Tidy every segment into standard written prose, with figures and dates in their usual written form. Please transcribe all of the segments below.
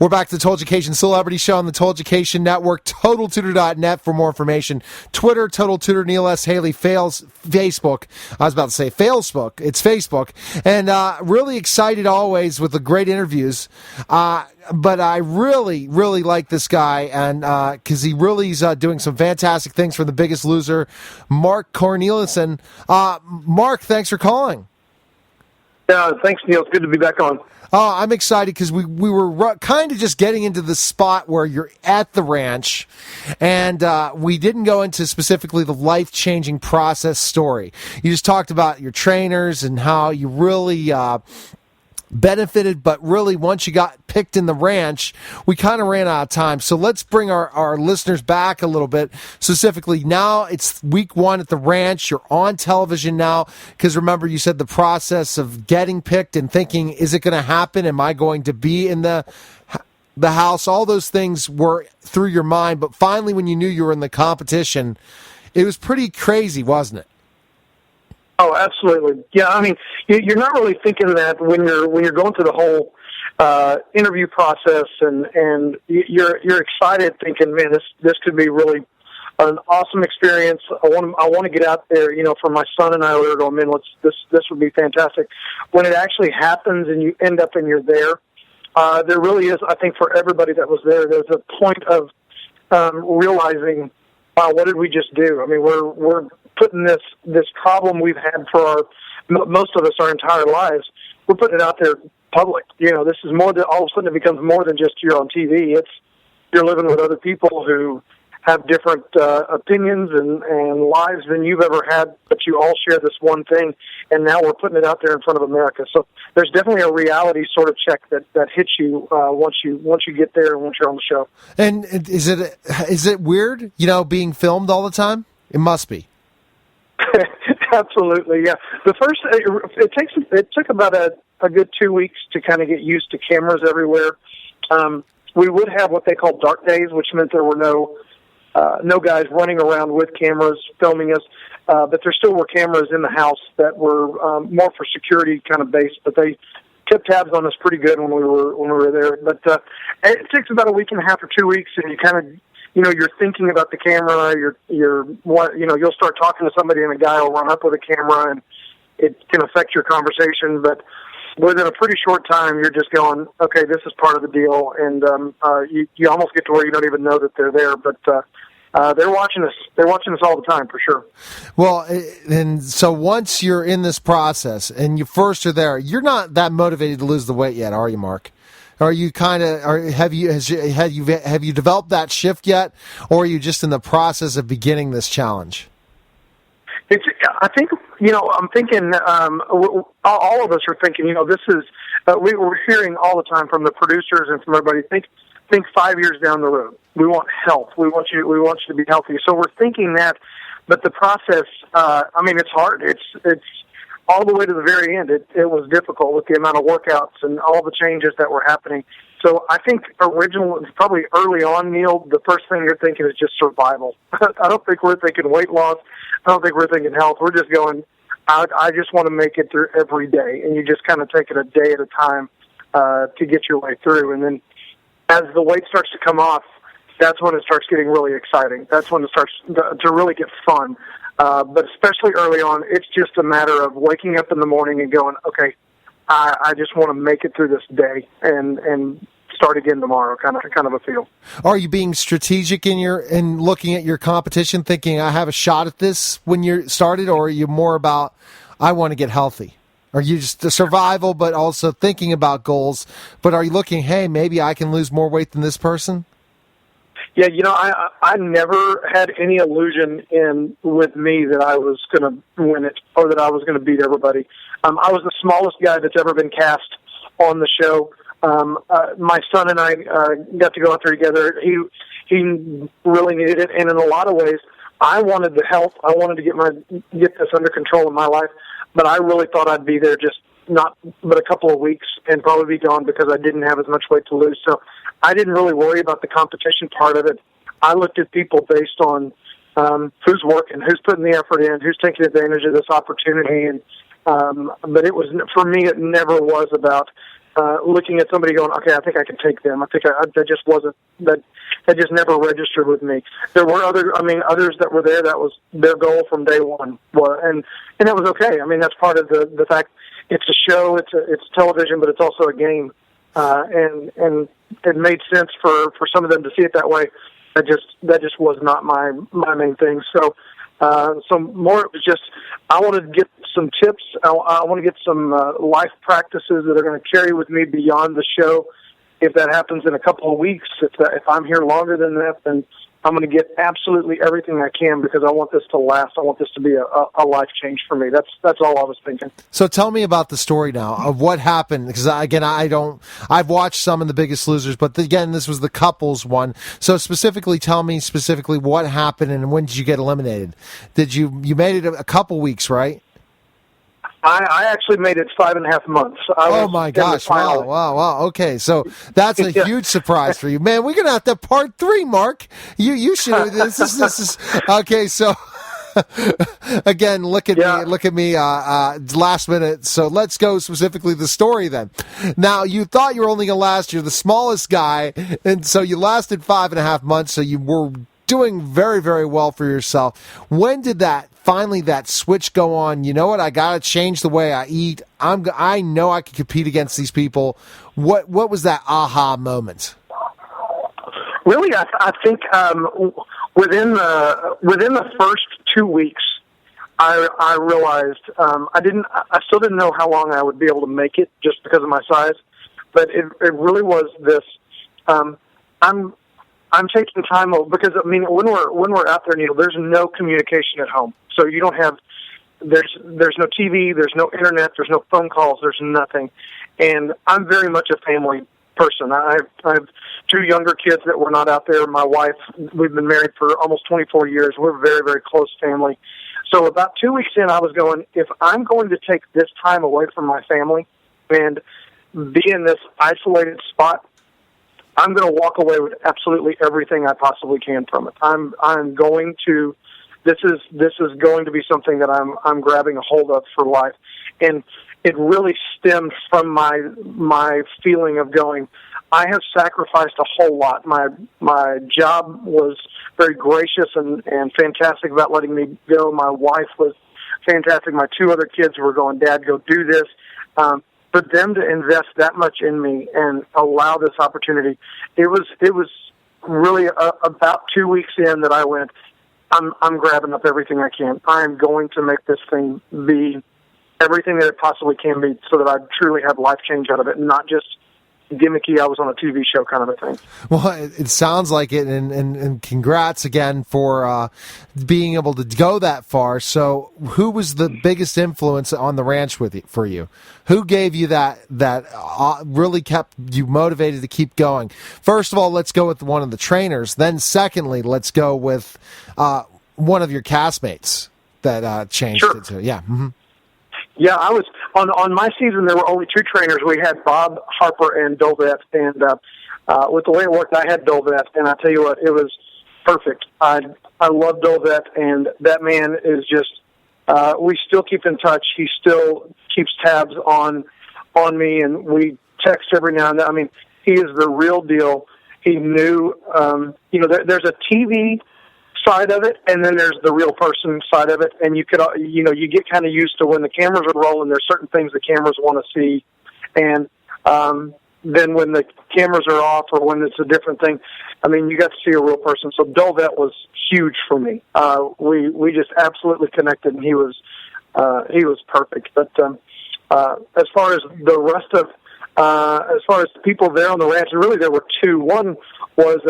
We're back to the Total Education Celebrity Show on the Total Education Network, TotalTutor.net for more information. Twitter, Total Tutor, Neil S. Haley, Facebook. I was about to say Failsbook. It's Facebook. And really excited always with the great interviews. But I really, really like this guy, and because he really is doing some fantastic things for the Biggest Loser, Mark Cornelison. Mark, thanks for calling. Yeah, thanks, Neil. It's good to be back on. I'm excited because we were kind of just getting into the spot where you're at the ranch, and we didn't go into specifically the life-changing process story. You just talked about your trainers and how you really benefited, but really once you got picked in the ranch, we kind of ran out of time. So let's bring our listeners back a little bit. Specifically, now it's week 1 at the ranch. You're on television now because remember you said the process of getting picked and thinking, is it going to happen? Am I going to be in the house? All those things were through your mind, but finally when you knew you were in the competition, it was pretty crazy, wasn't it? Oh, absolutely. Yeah, I mean, you're not really thinking that when you're going through the whole interview process, and you're excited, thinking, man, this could be really an awesome experience. I want to get out there. For my son and I, we were going, man, this would be fantastic. When it actually happens and you end up and you're there, there really is. I think for everybody that was there, there's a point of realizing, wow, what did we just do? I mean, we're putting this problem we've had for most of us our entire lives, we're putting it out there public. This is more than, all of a sudden it becomes more than just you're on TV. It's you're living with other people who have different opinions and lives than you've ever had, but you all share this one thing, and now we're putting it out there in front of America. So there's definitely a reality sort of check that hits you once you get there and once you're on the show. And is it weird, being filmed all the time? It must be. Absolutely, yeah. The first it took about a good 2 weeks to kind of get used to cameras everywhere. We would have what they call dark days, which meant there were no guys running around with cameras filming us, but there still were cameras in the house that were more for security kind of based. But they kept tabs on us pretty good when we were there. But it takes about a week and a half or 2 weeks, and you kind of you're thinking about the camera. You'll start talking to somebody, and a guy will run up with a camera, and it can affect your conversation. But within a pretty short time, you're just going, okay, this is part of the deal, and you almost get to where you don't even know that they're there. But they're watching us. They're watching us all the time, for sure. Well, and so once you're in this process and you first are there, you're not that motivated to lose the weight yet, are you, Mark? Are you have you developed that shift yet, or are you just in the process of beginning this challenge? I think I'm thinking. All of us are thinking. This is we're hearing all the time from the producers and from everybody. Think 5 years down the road. We want health. We want you to be healthy. So we're thinking that, but the process. It's hard. It's all the way to the very end. It was difficult with the amount of workouts and all the changes that were happening. So I think probably early on, Neil, the first thing you're thinking is just survival. I don't think we're thinking weight loss. I don't think we're thinking health. We're just going, I just want to make it through every day. And you just kind of take it a day at a time to get your way through. And then as the weight starts to come off, that's when it starts getting really exciting. That's when it starts to really get fun. But especially early on, it's just a matter of waking up in the morning and going, okay, I just want to make it through this day and start again tomorrow, kind of a feel. Are you being strategic in looking at your competition, thinking I have a shot at this when you started, or are you more about I want to get healthy? Are you just a survival, but also thinking about goals? But are you looking, hey, maybe I can lose more weight than this person? Yeah, I never had any illusion with me that I was going to win it or that I was going to beat everybody. I was the smallest guy that's ever been cast on the show. My son and I got to go out there together. He really needed it, and in a lot of ways, I wanted the health. I wanted to get this under control in my life, but I really thought I'd be there just not but a couple of weeks and probably be gone because I didn't have as much weight to lose. So I didn't really worry about the competition part of it. I looked at people based on who's working, who's putting the effort in, who's taking advantage of this opportunity. And but it was, for me, it never was about looking at somebody going, okay, I think I can take them. I think that just wasn't that just never registered with me. There were others that were there. That was their goal from day one. And it was okay. I mean, that's part of the fact. It's a show. It's television, but it's also a game. And it made sense for some of them to see it that way. That just was not my main thing. So more it was just I wanted to get some tips. I want to get some life practices that are going to carry with me beyond the show. If that happens in a couple of weeks, if I'm here longer than that, then I'm going to get absolutely everything I can because I want this to last. I want this to be a life change for me. That's all I was thinking. So tell me about the story now of what happened. Because again, I've watched some of The Biggest Losers, but again, this was the couples one. So tell me specifically what happened and when did you get eliminated? You made it a couple weeks, right? I actually made it 5.5 months. Oh my gosh! Wow! Okay, so that's a huge surprise for you, man. We're gonna have to part 3, Mark. You should. This is okay. So again, look at me. Last minute. So let's go specifically the story then. Now you thought you were only gonna last. You're the smallest guy, and so you lasted 5.5 months. So you were doing very, very well for yourself. When did that switch go on? You know what? I got to change the way I eat. I know I can compete against these people. What was that aha moment? Really, I think within the first 2 weeks, I realized I still didn't know how long I would be able to make it just because of my size, but it really was this. I'm taking time because when we're out there, Neil, there's no communication at home. So you don't have there's no TV, there's no internet, there's no phone calls, there's nothing. And I'm very much a family person. I have 2 younger kids that were not out there. My wife, we've been married for almost 24 years. We're a very, very close family. So about 2 weeks in, I was going, if I'm going to take this time away from my family and be in this isolated spot, I'm going to walk away with absolutely everything I possibly can from it. I'm going to. This is going to be something that I'm grabbing a hold of for life, and it really stemmed from my feeling of going. I have sacrificed a whole lot. My job was very gracious and fantastic about letting me go. My wife was fantastic. My 2 other kids were going, Dad, go do this. For them to invest that much in me and allow this opportunity, it was really about 2 weeks in that I went, I'm grabbing up everything I can. I am going to make this thing be everything that it possibly can be so that I truly have life change out of it, and not just gimmicky, I was on a TV show kind of a thing. Well, it sounds like it, and congrats again for being able to go that far. So who was the biggest influence on the ranch for you? Who gave you that really kept you motivated to keep going? First of all, let's go with one of the trainers. Then secondly, let's go with one of your castmates that changed Sure. it to. Yeah. Mm-hmm. Yeah, I was on my season. There were only 2 trainers. We had Bob Harper and Dolvet, and with the way it worked, I had Dolvet, and I tell you what, it was perfect. I love Dolvet, and that man is just. We still keep in touch. He still keeps tabs on me, and we text every now and then. I mean, he is the real deal. He knew. There's a TV side of it, and then there's the real person side of it, and you get kind of used to when the cameras are rolling, there's certain things the cameras want to see, and then when the cameras are off or when it's a different thing, I mean, you got to see a real person. So Dolvet was huge for me. We just absolutely connected, and he was perfect. But as far as the rest of as far as the people there on the ranch, and really there were 2. One was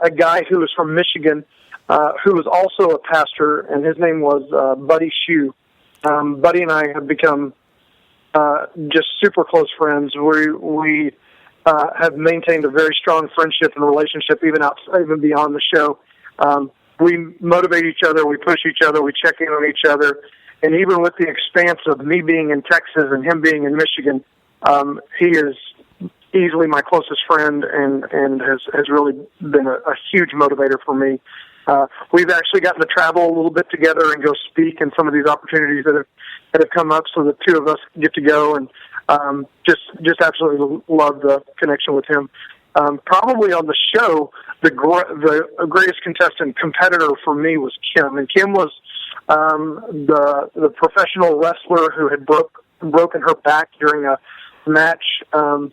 a guy who was from Michigan, who was also a pastor, and his name was Buddy Shue. Buddy and I have become just super close friends. We have maintained a very strong friendship and relationship, even beyond the show. We motivate each other, we push each other, we check in on each other, and even with the expanse of me being in Texas and him being in Michigan, he is easily my closest friend and has really been a huge motivator for me. We've actually gotten to travel a little bit together and go speak in some of these opportunities that have come up, so the 2 of us get to go. And just absolutely love the connection with him. Probably on the show, the greatest contestant competitor for me was Kim, and Kim was the professional wrestler who had broken her back during a match, and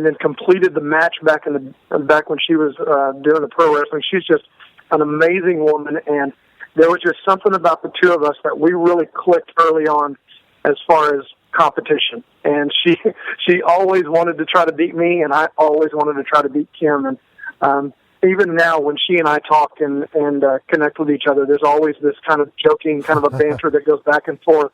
then completed the match back when she was doing the pro wrestling. She's just an amazing woman, and there was just something about the two of us that we really clicked early on as far as competition. And she always wanted to try to beat me, and I always wanted to try to beat Kim. And even now, when she and I talk and connect with each other, there's always this kind of joking, kind of a banter that goes back and forth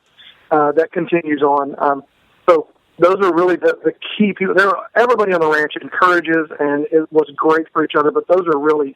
that continues on. So those are really the key people. Everybody on the ranch encourages, and it was great for each other, but those are really,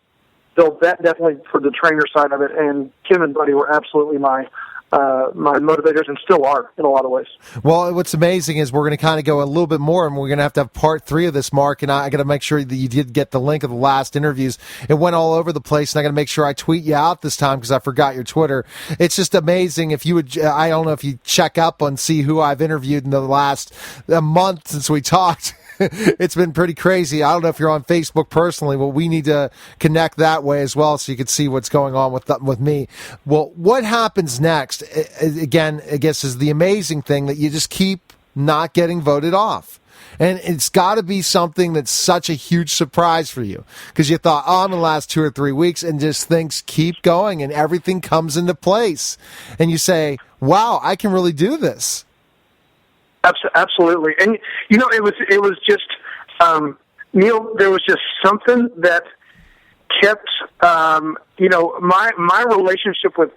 that definitely for the trainer side of it. And Kim and Buddy were absolutely my motivators, and still are in a lot of ways. Well, what's amazing is we're going to kind of go a little bit more, and we're going to have part 3 of this, Mark, and I got to make sure that you did get the link of the last interviews. It went all over the place, and I got to make sure I tweet you out this time because I forgot your Twitter. It's just amazing. If you would, I don't know if you check up and see who I've interviewed in the last month since we talked. It's been pretty crazy. I don't know if you're on Facebook personally, but we need to connect that way as well so you can see what's going on with me. Well, what happens next, again, I guess, is the amazing thing that you just keep not getting voted off. And it's got to be something that's such a huge surprise for you because you thought, I'm in the last 2 or 3 weeks, and just things keep going and everything comes into place. And you say, wow, I can really do this. Absolutely, and it was just Neil. There was just something that kept my relationship with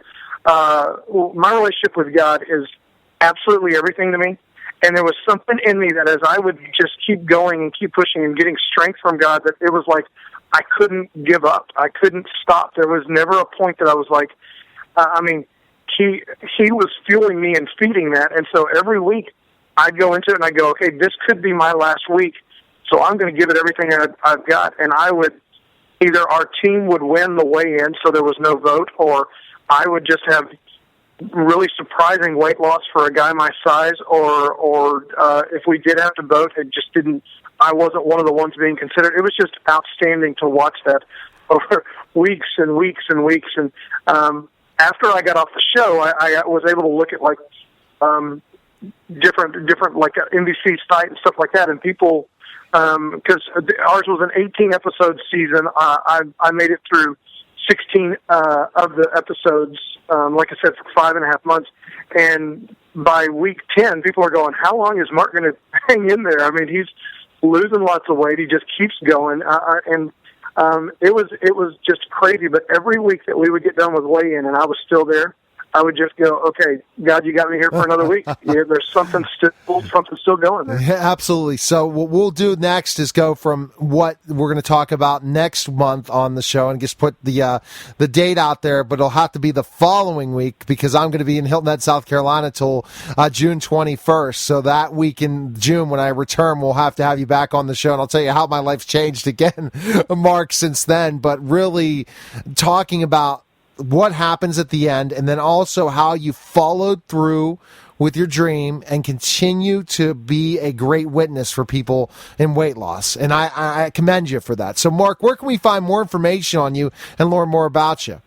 God is absolutely everything to me. And there was something in me that as I would just keep going and keep pushing and getting strength from God, that it was like I couldn't give up. I couldn't stop. There was never a point that I was like, He was fueling me and feeding that, and so every week I'd go into it and I'd go, okay, this could be my last week, so I'm going to give it everything I've got. And I would, either our team would win the weigh-in, so there was no vote, or I would just have really surprising weight loss for a guy my size, or if we did have to vote, I wasn't one of the ones being considered. It was just outstanding to watch that over weeks and weeks and weeks. And after I got off the show, I was able to look at different like NBC site and stuff like that, and people, because ours was an 18-episode season, I made it through 16 of the episodes, like I said, for 5.5 months, and by week 10, people are going, how long is Mark going to hang in there? I mean, he's losing lots of weight, he just keeps going, and it was just crazy, but every week that we would get done with weigh-in and I was still there, I would just go, okay, God, you got me here for another week. Yeah, there's something still going there. Yeah, absolutely. So what we'll do next is go from what we're going to talk about next month on the show and just put the date out there, but it'll have to be the following week because I'm going to be in Hilton Head, South Carolina till June 21st. So that week in June when I return, we'll have to have you back on the show, and I'll tell you how my life's changed again, Mark, since then. But really talking about what happens at the end, and then also how you followed through with your dream and continue to be a great witness for people in weight loss. And I commend you for that. So, Mark, where can we find more information on you and learn more about you?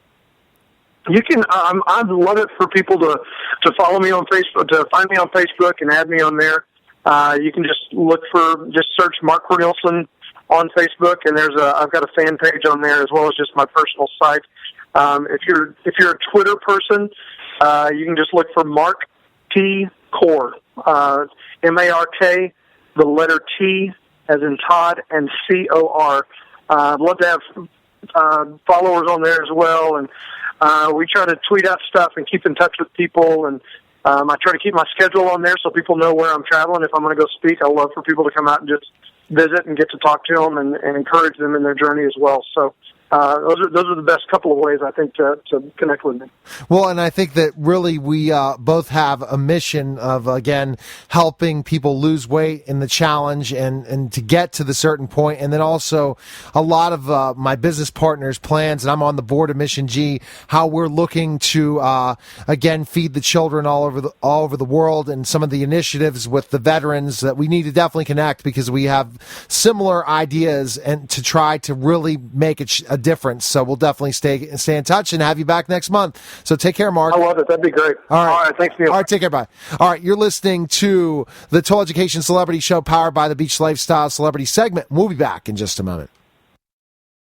You can. I'd love it for people to follow me on Facebook, to find me on Facebook and add me on there. You can just search Mark Cornelison on Facebook, and I've got a fan page on there as well as just my personal site. If you're a Twitter person, you can just look for Mark T. Core, M-A-R-K, the letter T as in Todd, and C-O-R. I'd love to have followers on there as well, and we try to tweet out stuff and keep in touch with people, and I try to keep my schedule on there so people know where I'm traveling. If I'm going to go speak, I love for people to come out and just visit and get to talk to them and encourage them in their journey as well. So those are the best couple of ways, I think, to connect with me. Well, and I think that really we both have a mission of, again, helping people lose weight in the challenge and to get to the certain point. And then also a lot of my business partners' plans, and I'm on the board of Mission G, how we're looking to, again, feed the children all over the world, and some of the initiatives with the veterans that we need to definitely connect, because we have similar ideas and to try to really make a difference. So we'll definitely stay in touch and have you back next month. So take care, Mark. I love it. That'd be great. All right. Thanks, Neil. All right, take care. Bye. All right, you're listening to the Total Education Celebrity Show powered by the Beach Lifestyle Celebrity segment. We'll be back in just a moment.